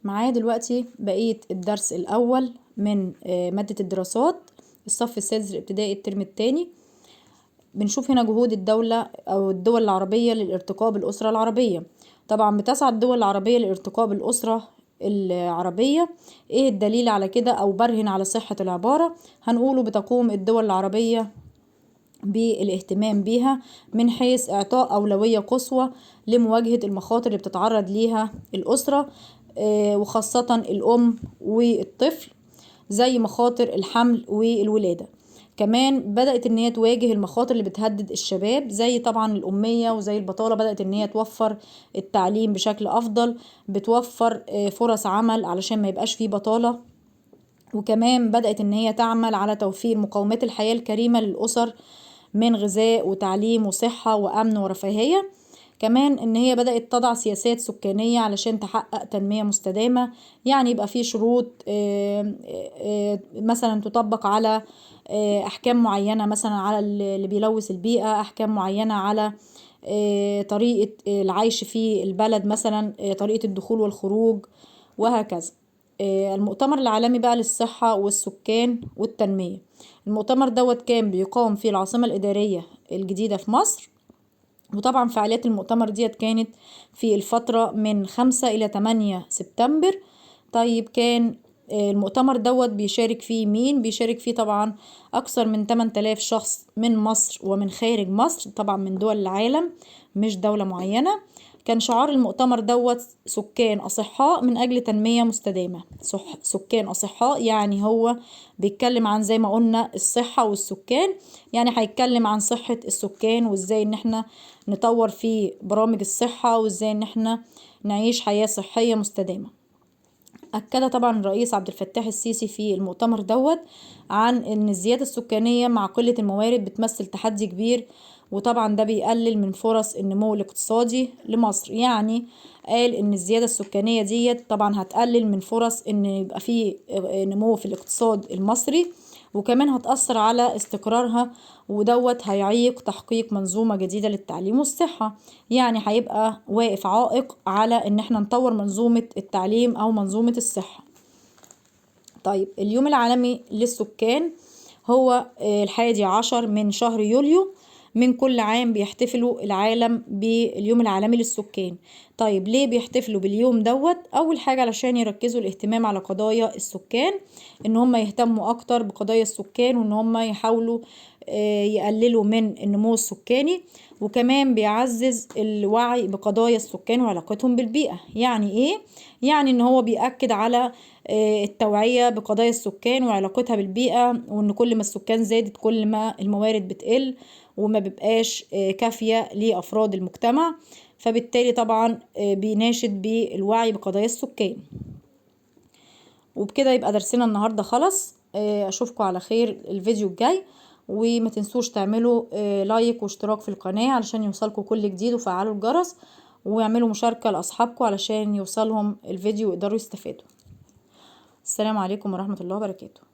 معايا دلوقتي بقية الدرس الأول من مادة الدراسات الصف السادس الابتدائي الترم الثاني. بنشوف هنا جهود الدولة أو الدول العربية للارتقاء بالأسرة العربية. طبعا بتسعى الدول العربية للارتقاء بالأسرة العربية. ايه الدليل على كده أو برهن على صحة العبارة؟ هنقوله بتقوم الدول العربية بالاهتمام بيها من حيث إعطاء أولوية قصوى لمواجهة المخاطر اللي بتتعرض ليها الأسرة، وخاصة الأم والطفل، زي مخاطر الحمل والولادة. كمان بدأت ان هي تواجه المخاطر اللي بتهدد الشباب، زي طبعا الأمية وزي البطالة. بدأت ان هي توفر التعليم بشكل أفضل، بتوفر فرص عمل علشان ما يبقاش فيه بطالة. وكمان بدأت ان هي تعمل على توفير مقومات الحياة الكريمة للأسر من غذاء وتعليم وصحة وأمن ورفاهية. كمان ان هي بدأت تضع سياسات سكانية علشان تحقق تنمية مستدامة، يعني يبقى في شروط مثلا تطبق على احكام معينة، مثلا على اللي بيلوث البيئة، احكام معينة على طريقة العيش في البلد، مثلا طريقة الدخول والخروج وهكذا. المؤتمر العالمي بقى للصحة والسكان والتنمية، المؤتمر دوت كان بيقام في العاصمة الإدارية الجديدة في مصر. وطبعا فعاليات المؤتمر ديت كانت في الفترة من 5 إلى 8 سبتمبر. طيب كان المؤتمر دوت بيشارك فيه مين؟ بيشارك فيه طبعا أكثر من 8000 شخص من مصر ومن خارج مصر، طبعا من دول العالم مش دولة معينة. كان شعار المؤتمر دوت سكان أصحاء من أجل تنمية مستدامة. سكان أصحاء يعني هو بيتكلم عن زي ما قلنا الصحة والسكان، يعني هيتكلم عن صحة السكان وازاي ان احنا نطور في برامج الصحة وازاي ان احنا نعيش حياة صحية مستدامة. أكد طبعا الرئيس عبد الفتاح السيسي في المؤتمر دوت عن ان الزيادة السكانية مع قلة الموارد بتمثل تحدي كبير، وطبعا ده بيقلل من فرص النمو الاقتصادي لمصر. يعني قال ان الزيادة السكانية ديت طبعا هتقلل من فرص ان يبقى فيه نمو في الاقتصاد المصري، وكمان هتأثر على استقرارها، ودوت هيعيق تحقيق منظومة جديدة للتعليم والصحة. يعني هيبقى واقف عائق على ان احنا نطور منظومة التعليم او منظومة الصحة. طيب اليوم العالمي للسكان هو 11 من شهر يوليو من كل عام. بيحتفلوا العالم باليوم العالمي للسكان. طيب ليه بيحتفلوا باليوم دوت؟ اول حاجة علشان يركزوا الاهتمام على قضايا السكان، ان هم يهتموا اكتر بقضايا السكان، وان هم يحاولوا يقللوا من النمو السكاني. وكمان بيعزز الوعي بقضايا السكان وعلاقتهم بالبيئة. يعني ايه؟ يعني ان هو بيأكد على التوعية بقضايا السكان وعلاقتها بالبيئة، وان كل ما السكان زادت كل ما الموارد بتقل وما بيبقاش كافية لأفراد المجتمع. فبالتالي طبعا بيناشد بالوعي بقضايا السكان. وبكده يبقى درسنا النهاردة خلص. اشوفكم على خير الفيديو الجاي، وما تنسوش تعملوا لايك واشتراك في القناة علشان يوصلكم كل جديد، وفعلوا الجرس ويعملوا مشاركة لأصحابكم علشان يوصلهم الفيديو ويقدروا يستفادوا. السلام عليكم ورحمة الله وبركاته.